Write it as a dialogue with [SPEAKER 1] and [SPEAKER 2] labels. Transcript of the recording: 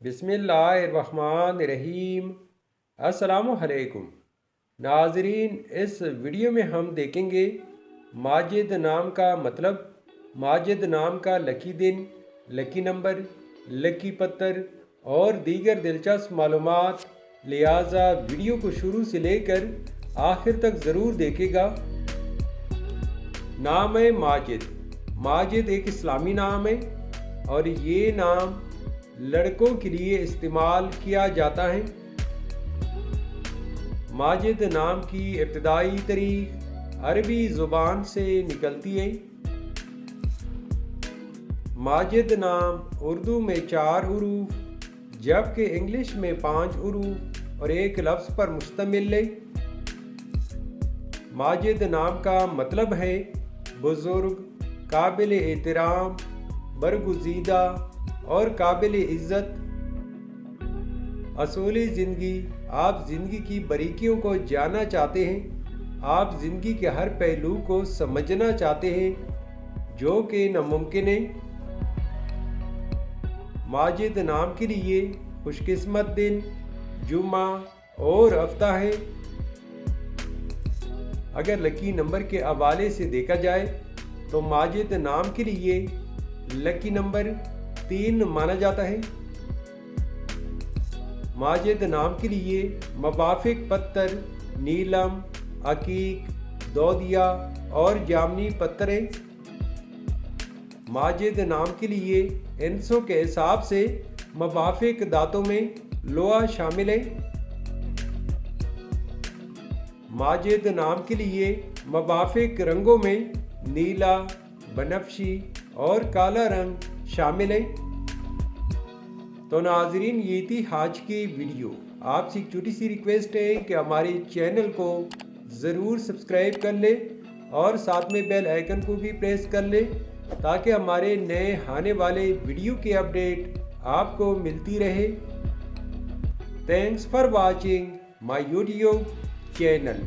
[SPEAKER 1] बिस्मिल्लाहिर्रहमानिर्रहीम। अस्सलामुअलैकुम नाजरीन, इस वीडियो में हम देखेंगे माजिद नाम का मतलब, माजिद नाम का लकी दिन, लकी नंबर, लकी पत्थर और दीगर दिलचस्प मालूमात। लिहाजा वीडियो को शुरू से लेकर आखिर तक ज़रूर देखेगा। नाम है माजिद। माजिद एक इस्लामी नाम है और ये नाम लड़कों के लिए इस्तेमाल किया जाता है। माजिद नाम की इब्तदाई तारीख अरबी ज़ुबान से निकलती है। माजिद नाम उर्दू में 4 हरूफ जबकि इंग्लिश में 5 हरूफ और एक लफ्ज़ पर मुश्तमिल है। माजिद नाम का मतलब है बुज़ुर्ग, काबिल एहतराम, बरगुज़ीदा और काबिल इज़्ज़त। असूली ज़िंदगी, आप ज़िंदगी की बारीकियों को जानना चाहते हैं, आप ज़िंदगी के हर पहलू को समझना चाहते हैं जो कि नामुमकिन है। माजिद नाम के लिए खुशकिस्मत दिन जुमा और हफ्ता है। अगर लकी नंबर के हवाले से देखा जाए तो माजिद नाम के लिए लकी नंबर 3 माना जाता है। माजिद नाम के लिए मुवाफिक पत्थर नीलम, अकीक, दोदिया और जामनी पत्थर है। माजिद नाम के लिए हिंसों के हिसाब से मुवाफिक दांतों में लोहा शामिल है। माजिद नाम के लिए मुवाफिक रंगों में नीला, बनफशी और काला रंग शामिल है। तो नाजरीन, ये थी आज की वीडियो। आपसे एक छोटी सी रिक्वेस्ट है कि हमारे चैनल को ज़रूर सब्सक्राइब कर ले और साथ में बेल आइकन को भी प्रेस कर ले ताकि हमारे नए आने वाले वीडियो की अपडेट आपको मिलती रहे। Thanks for watching my YouTube channel.